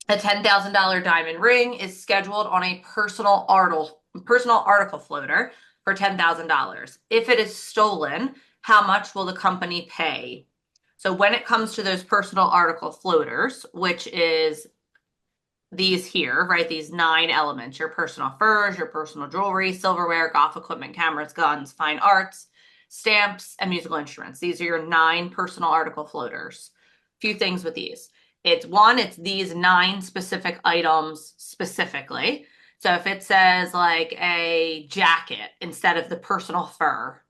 A $10,000 diamond ring is scheduled on a personal article floater for $10,000. If it is stolen, how much will the company pay? So when it comes to those personal article floaters, which is these here, right? These 9 elements, your personal furs, your personal jewelry, silverware, golf equipment, cameras, guns, fine arts, stamps, and musical instruments. These are your 9 personal article floaters. Few things with these. It's these 9 specific items specifically. So if it says like a jacket instead of the personal fur,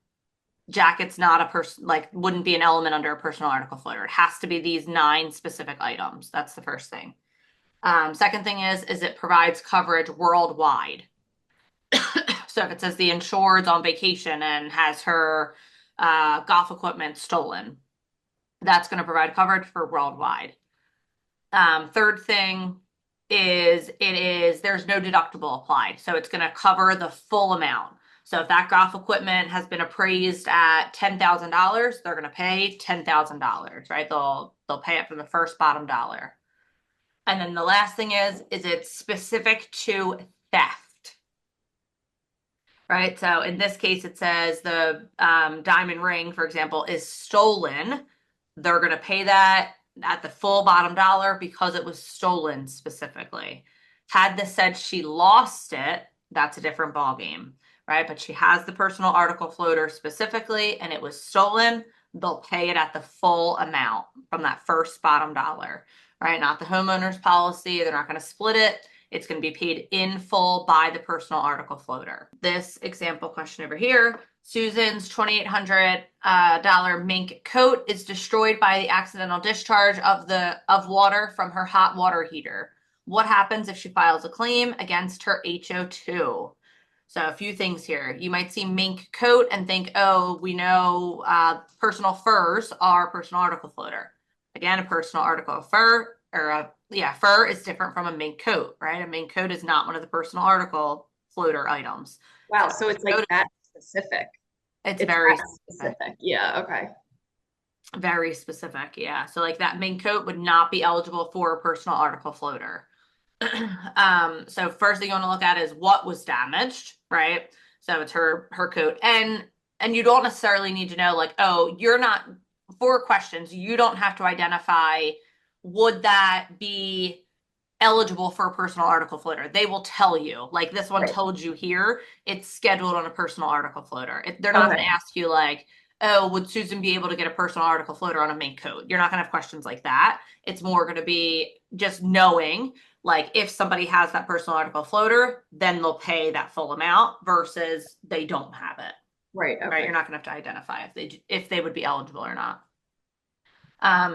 jacket's not a person, like wouldn't be an element under a personal article floater. It has to be these 9 specific items. That's the first thing. Second thing is it provides coverage worldwide. So if it says the insured's on vacation and has her golf equipment stolen, that's going to provide coverage for worldwide. Third thing is there's no deductible applied. So it's going to cover the full amount. So if that golf equipment has been appraised at $10,000, they're going to pay $10,000, right? They'll pay it from the first bottom dollar. And then the last thing is it's specific to theft, right? So in this case, it says the diamond ring, for example, is stolen. They're going to pay that at the full bottom dollar because it was stolen specifically. Had this said she lost it, that's a different ballgame, right? But she has the personal article floater specifically and it was stolen, they'll pay it at the full amount from that first bottom dollar, right? Not the homeowner's policy. They're not going to split it. It's going to be paid in full by the personal article floater. This example question over here, Susan's $2,800 mink coat is destroyed by the accidental discharge of water from her hot water heater. What happens if she files a claim against her HO2? So a few things here. You might see mink coat and think, oh, we know personal furs are personal article floater. Again, a personal article of fur fur is different from a mink coat, right? A mink coat is not one of the personal article floater items. Wow, so it's like that specific. It's It's very that specific. specific. Yeah, okay. Very specific, yeah. So like that mink coat would not be eligible for a personal article floater. So first thing you want to look at is what was damaged, right? So it's her coat. And you don't necessarily need to know like, oh, you're not for questions, you don't have to identify would that be eligible for a personal article floater. They will tell you. Like this one Right. told you here, it's scheduled on a personal article floater. They're not going to Okay. ask you like, oh, would Susan be able to get a personal article floater on a mink coat? You're not going to have questions like that. It's more going to be just knowing like if somebody has that personal article floater, then they'll pay that full amount versus they don't have it. Right. Right? Okay. You're not going to have to identify if they would be eligible or not.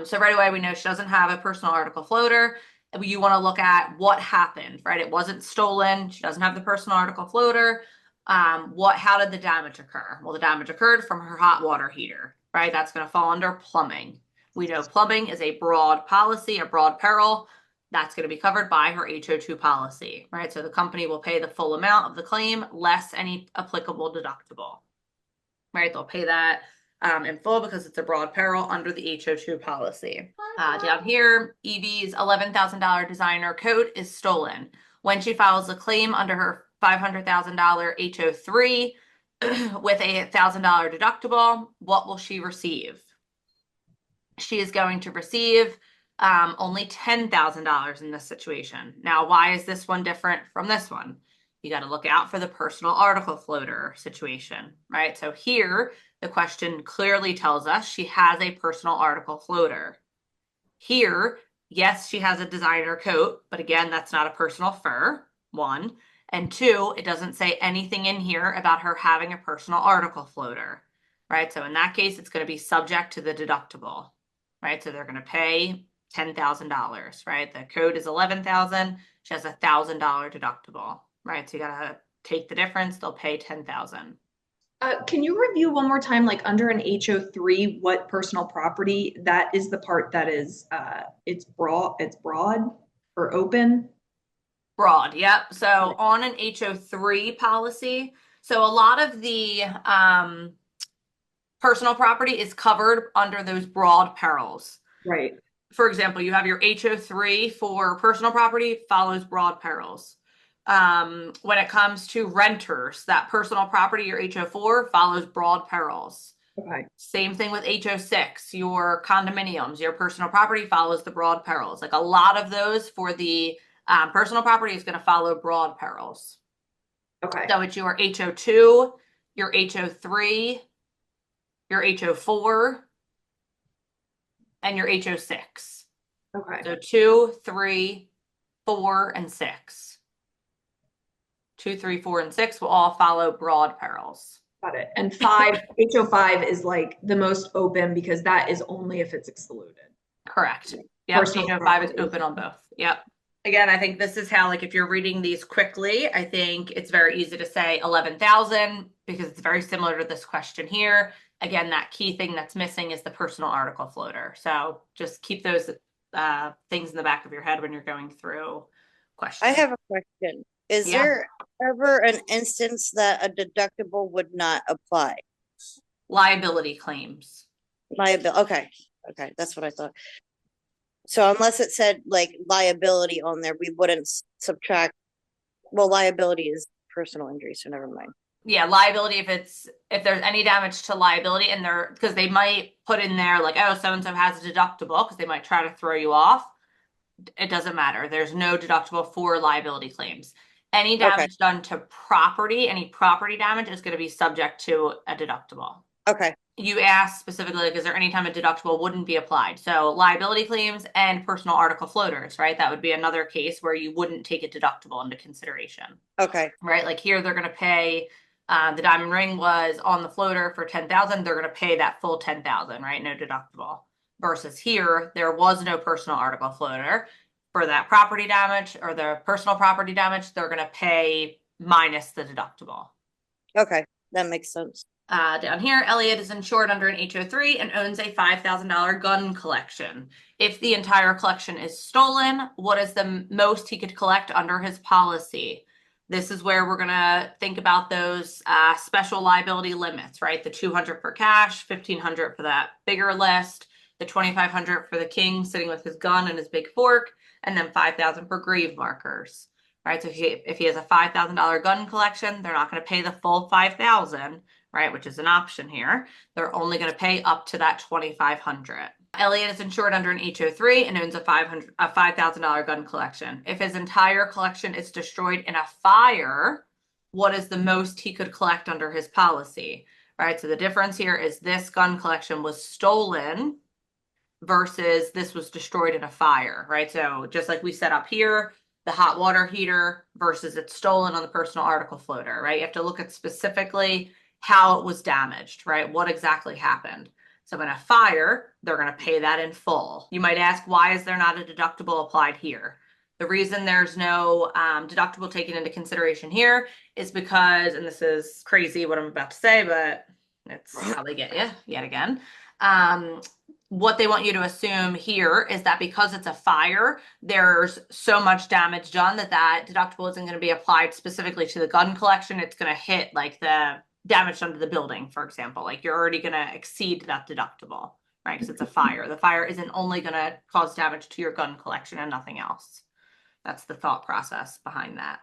So right away we know she doesn't have a personal article floater. You want to look at what happened, right? It wasn't stolen. She doesn't have the personal article floater. How did the damage occur? Well, the damage occurred from her hot water heater, right? That's going to fall under plumbing. We know plumbing is a broad policy, a broad peril. That's going to be covered by her HO2 policy, right? So the company will pay the full amount of the claim less any applicable deductible, right? They'll pay that in full because it's a broad peril under the HO2 policy. Down here, Evie's $11,000 designer coat is stolen. When she files a claim under her $500,000 HO3 with a $1,000 deductible, what will she receive? She is going to receive only $10,000 in this situation. Now, why is this one different from this one? You got to look out for the personal article floater situation, right? So here, the question clearly tells us she has a personal article floater. Here, yes, she has a designer coat, but again, that's not a personal fur, one. And two, it doesn't say anything in here about her having a personal article floater, right? So in that case, it's going to be subject to the deductible, right? So they're going to pay $10,000, right? The code is 11,000. She has $1,000 deductible, right? So you got to take the difference. They'll pay 10,000. Can you review one more time, like under an HO3, what personal property that is the part that is it's broad or open? Broad, yep. So on an HO3 policy, so a lot of the personal property is covered under those broad perils. Right. for example, you have your HO3 for personal property follows broad perils. When it comes to renters, that personal property, your HO4 follows broad perils. Okay. Same thing with HO6, your condominiums, your personal property follows the broad perils. Like a lot of those for the personal property is going to follow broad perils. Okay. So it's your HO2, your HO3, your HO4, and your HO6. Okay. So 2, 3, 4, and 6. 2, 3, 4, and 6 will all follow broad perils. Got it. And five, HO5 is like the most open because that is only if it's excluded. Correct. Yep. Personal HO5 is property. open on both. Yep. Again, I think this is how, like, if you're reading these quickly, I think it's very easy to say 11,000 because it's very similar to this question here. Again, that key thing that's missing is the personal article floater. So just keep those things in the back of your head when you're going through questions. I have a question. Is Yeah. there ever an instance that a deductible would not apply? Liability claims. Liability. Okay. Okay. That's what I thought. So unless it said like liability on there, we wouldn't subtract. Well, liability is personal injury, so never mind. Yeah, liability if there's any damage to liability and they're because they might put in there like, oh, so and so has a deductible because they might try to throw you off. It doesn't matter. There's no deductible for liability claims. Any damage done to property, any property damage is going to be subject to a deductible. Okay. You asked specifically, like, is there any time a deductible wouldn't be applied? So liability claims and personal article floaters, right? That would be another case where you wouldn't take a deductible into consideration. Okay. Right? Like here, they're going to pay, the diamond ring was on the floater for 10,000. They're going to pay that full 10,000, right? No deductible. Versus here, there was no personal article floater for that property damage or the personal property damage. They're going to pay minus the deductible. Okay. That makes sense. Down here, Elliot is insured under an HO3 and owns a $5,000 gun collection. If the entire collection is stolen, what is the most he could collect under his policy? This is where we're going to think about those special liability limits, right? The 200 for cash, 1,500 for that bigger list, the 2,500 for the king sitting with his gun and his big fork, and then 5,000 for grave markers, right? So if he has a $5,000 gun collection, they're not going to pay the full 5,000. Right, which is an option here. They're only going to pay up to that 2,500. Elliot is insured under an HO3 and owns a $5,000 gun collection. If his entire collection is destroyed in a fire, what is the most he could collect under his policy? Right, so the difference here is this gun collection was stolen versus this was destroyed in a fire, right? So just like we set up here, the hot water heater versus it's stolen on the personal article floater, right? You have to look at specifically how it was damaged, right? What exactly happened. So in a fire, they're going to pay that in full. You might ask, why is there not a deductible applied here? The reason there's no deductible taken into consideration here is because, and this is crazy what I'm about to say, but it's how they get you yet again. What they want you to assume here is that because it's a fire, there's so much damage done that deductible isn't going to be applied specifically to the gun collection. It's going to hit like the damage done to the building, for example. Like you're already going to exceed that deductible, right? Because it's a fire. The fire isn't only going to cause damage to your gun collection and nothing else. That's the thought process behind that.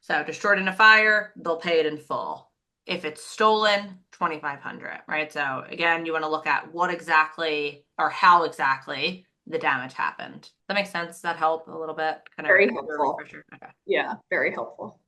So destroyed in a fire, they'll pay it in full. If it's stolen, 2,500, right? So again, you want to look at what exactly or how exactly the damage happened. That makes sense. Does that help a little bit? Very helpful. Okay. Yeah, very helpful.